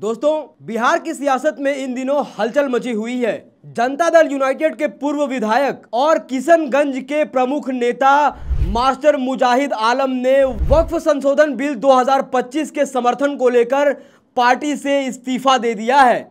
दोस्तों, बिहार की सियासत में इन दिनों हलचल मची हुई है। जनता दल यूनाइटेड के पूर्व विधायक और किशनगंज के प्रमुख नेता मास्टर मुजाहिद आलम ने वक्फ संशोधन बिल 2025 के समर्थन को लेकर पार्टी से इस्तीफा दे दिया है।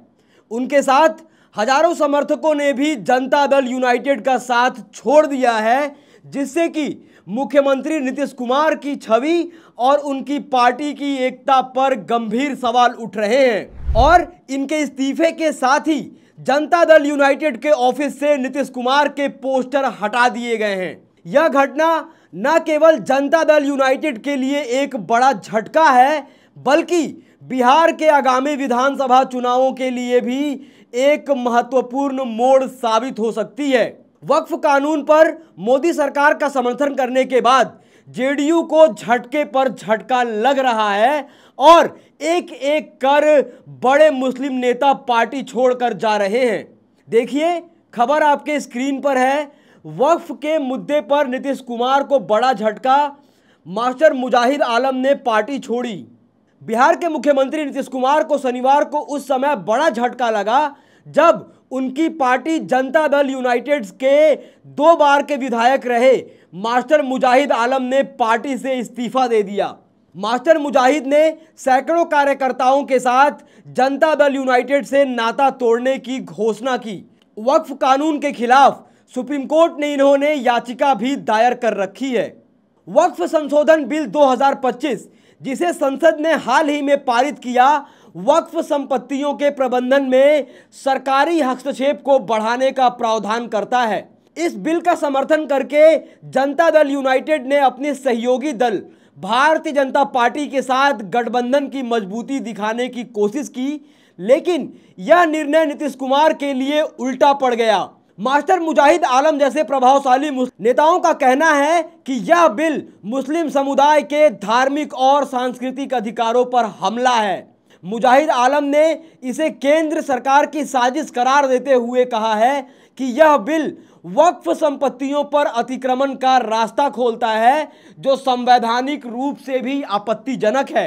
उनके साथ हजारों समर्थकों ने भी जनता दल यूनाइटेड का साथ छोड़ दिया है, जिससे कि मुख्यमंत्री नीतीश कुमार की छवि और उनकी पार्टी की एकता पर गंभीर सवाल उठ रहे हैं। और इनके इस्तीफे के साथ ही जनता दल यूनाइटेड के ऑफिस से नीतीश कुमार के पोस्टर हटा दिए गए हैं। यह घटना न केवल जनता दल यूनाइटेड के लिए एक बड़ा झटका है, बल्कि बिहार के आगामी विधानसभा चुनावों के लिए भी एक महत्वपूर्ण मोड़ साबित हो सकती है। वक्फ कानून पर मोदी सरकार का समर्थन करने के बाद जेडीयू को झटके पर झटका लग रहा है और एक एक कर बड़े मुस्लिम नेता पार्टी छोड़कर जा रहे हैं। देखिए, खबर आपके स्क्रीन पर है। वक्फ के मुद्दे पर नीतीश कुमार को बड़ा झटका, मास्टर मुजाहिद आलम ने पार्टी छोड़ी। बिहार के मुख्यमंत्री नीतीश कुमार को शनिवार को उस समय बड़ा झटका लगा जब उनकी पार्टी जनता दल यूनाइटेड के 2 बार के विधायक रहे मास्टर मुजाहिद आलम ने पार्टी से इस्तीफा दे दिया। मास्टर मुजाहिद ने सैकड़ों कार्यकर्ताओं के साथ जनता दल यूनाइटेड से नाता तोड़ने की घोषणा की। वक्फ कानून के खिलाफ सुप्रीम कोर्ट ने इन्होंने याचिका भी दायर कर रखी है। वक्फ संशोधन बिल 2025, जिसे संसद ने हाल ही में पारित किया, वक्फ संपत्तियों के प्रबंधन में सरकारी हस्तक्षेप को बढ़ाने का प्रावधान करता है। इस बिल का समर्थन करके जनता दल यूनाइटेड ने अपने सहयोगी दल भारतीय जनता पार्टी के साथ गठबंधन की मजबूती दिखाने की कोशिश की, लेकिन यह निर्णय नीतीश कुमार के लिए उल्टा पड़ गया। मास्टर मुजाहिद आलम जैसे प्रभावशाली नेताओं का कहना है कि यह बिल मुस्लिम समुदाय के धार्मिक और सांस्कृतिक अधिकारों पर हमला है। मुजाहिद आलम ने इसे केंद्र सरकार की साजिश करार देते हुए कहा है कि यह बिल वक्फ संपत्तियों पर अतिक्रमण का रास्ता खोलता है, जो संवैधानिक रूप से भी आपत्तिजनक है।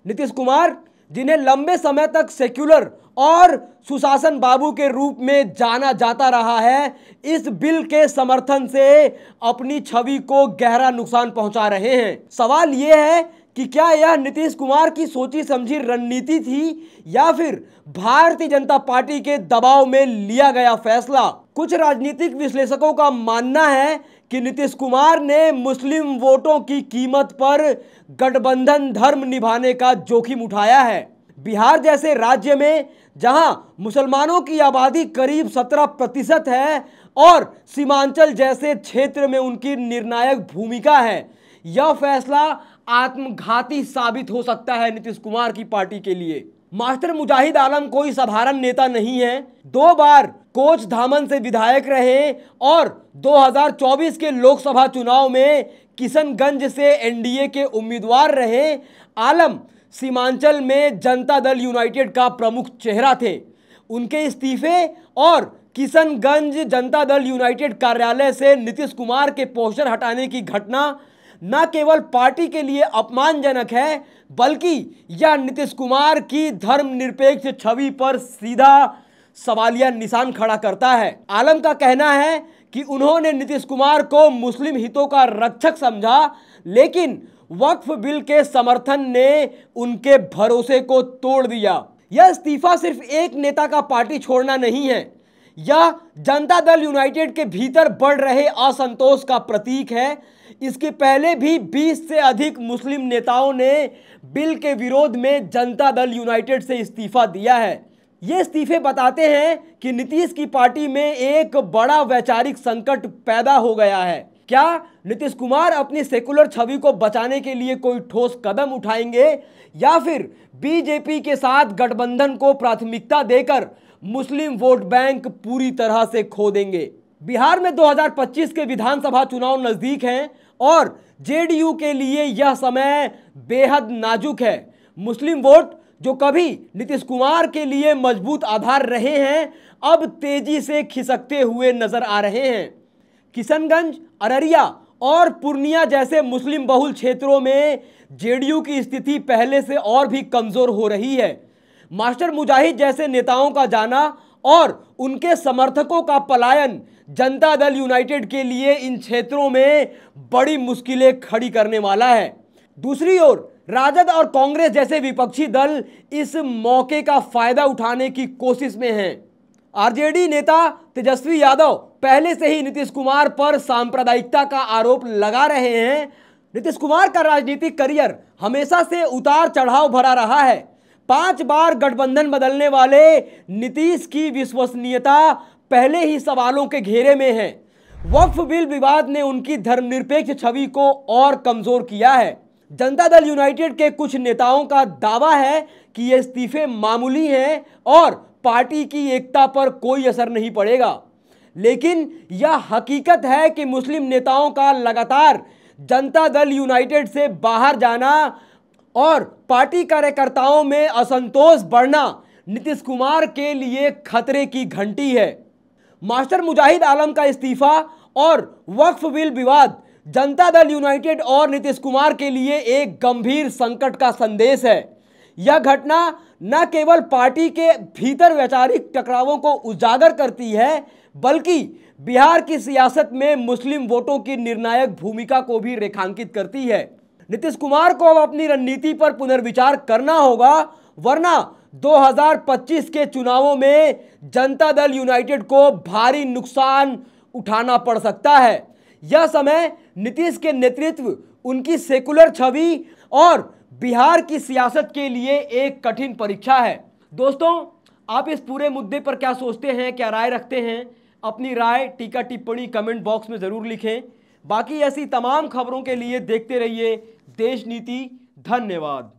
नीतीश कुमार, जिन्हें लंबे समय तक सेक्युलर और सुशासन बाबू के रूप में जाना जाता रहा है, इस बिल के समर्थन से अपनी छवि को गहरा नुकसान पहुंचा रहे हैं। सवाल यह है कि क्या यह नीतीश कुमार की सोची समझी रणनीति थी या फिर भारतीय जनता पार्टी के दबाव में लिया गया फैसला? कुछ राजनीतिक विश्लेषकों का मानना है कि नीतीश कुमार ने मुस्लिम वोटों की कीमत पर गठबंधन धर्म निभाने का जोखिम उठाया है। बिहार जैसे राज्य में, जहां मुसलमानों की आबादी करीब 17% है और सीमांचल जैसे क्षेत्र में उनकी निर्णायक भूमिका है, यह फैसला आत्मघाती साबित हो सकता है नीतीश कुमार की पार्टी के लिए। मास्टर मुजाहिद आलम कोई साधारण नेता नहीं है। 2 बार कोच धामन से विधायक रहे और 2024 के लोकसभा चुनाव में किशनगंज से एनडीए के उम्मीदवार रहे। आलम सीमांचल में जनता दल यूनाइटेड का प्रमुख चेहरा थे। उनके इस्तीफे और किशनगंज जनता दल यूनाइटेड कार्यालय से नीतीश कुमार के पोस्टर हटाने की घटना न केवल पार्टी के लिए अपमानजनक है, बल्कि यह नीतीश कुमार की धर्मनिरपेक्ष छवि पर सीधा सवालिया निशान खड़ा करता है। आलम का कहना है कि उन्होंने नीतीश कुमार को मुस्लिम हितों का रक्षक समझा, लेकिन वक्फ बिल के समर्थन ने उनके भरोसे को तोड़ दिया। यह इस्तीफा सिर्फ एक नेता का पार्टी छोड़ना नहीं है, यह जनता दल यूनाइटेड के भीतर बढ़ रहे असंतोष का प्रतीक है। इसके पहले भी 20 से अधिक मुस्लिम नेताओं ने बिल के विरोध में जनता दल यूनाइटेड से इस्तीफा दिया है। ये इस्तीफे बताते हैं कि नीतीश की पार्टी में एक बड़ा वैचारिक संकट पैदा हो गया है। क्या नीतीश कुमार अपनी सेकुलर छवि को बचाने के लिए कोई ठोस कदम उठाएंगे या फिर बीजेपी के साथ गठबंधन को प्राथमिकता देकर मुस्लिम वोट बैंक पूरी तरह से खो देंगे? बिहार में 2025 के विधानसभा चुनाव नजदीक हैं और जेडीयू के लिए यह समय बेहद नाजुक है। मुस्लिम वोट, जो कभी नीतीश कुमार के लिए मजबूत आधार रहे हैं, अब तेजी से खिसकते हुए नजर आ रहे हैं। किशनगंज, अररिया और पूर्णिया जैसे मुस्लिम बहुल क्षेत्रों में जेडीयू की स्थिति पहले से और भी कमजोर हो रही है। मास्टर मुजाहिद जैसे नेताओं का जाना और उनके समर्थकों का पलायन जनता दल यूनाइटेड के लिए इन क्षेत्रों में बड़ी मुश्किलें खड़ी करने वाला है। दूसरी ओर राजद और कांग्रेस जैसे विपक्षी दल इस मौके का फायदा उठाने की कोशिश में हैं। आरजेडी नेता तेजस्वी यादव पहले से ही नीतीश कुमार पर सांप्रदायिकता का आरोप लगा रहे हैं। नीतीश कुमार का राजनीतिक करियर हमेशा से उतार चढ़ाव भरा रहा है। 5 बार गठबंधन बदलने वाले नीतीश की विश्वसनीयता पहले ही सवालों के घेरे में है। वक्फ बिल विवाद ने उनकी धर्मनिरपेक्ष छवि को और कमजोर किया है। जनता दल यूनाइटेड के कुछ नेताओं का दावा है कि ये इस्तीफे मामूली हैं और पार्टी की एकता पर कोई असर नहीं पड़ेगा, लेकिन यह हकीकत है कि मुस्लिम नेताओं का लगातार जनता दल यूनाइटेड से बाहर जाना और पार्टी कार्यकर्ताओं में असंतोष बढ़ना नीतीश कुमार के लिए खतरे की घंटी है। मास्टर मुजाहिद आलम का इस्तीफा और वक्फ बिल विवाद जनता दल यूनाइटेड और नीतीश कुमार के लिए एक गंभीर संकट का संदेश है। यह घटना न केवल पार्टी के भीतर वैचारिक टकरावों को उजागर करती है, बल्कि बिहार की सियासत में मुस्लिम वोटों की निर्णायक भूमिका को भी रेखांकित करती है। नीतीश कुमार को अब अपनी रणनीति पर पुनर्विचार करना होगा, वरना 2025 के चुनावों में जनता दल यूनाइटेड को भारी नुकसान उठाना पड़ सकता है। यह समय नीतीश के नेतृत्व, उनकी सेकुलर छवि और बिहार की सियासत के लिए एक कठिन परीक्षा है। दोस्तों, आप इस पूरे मुद्दे पर क्या सोचते हैं, क्या राय रखते हैं? अपनी राय, टीका टिप्पणी कमेंट बॉक्स में ज़रूर लिखें। बाकी ऐसी तमाम खबरों के लिए देखते रहिए देश नीति। धन्यवाद।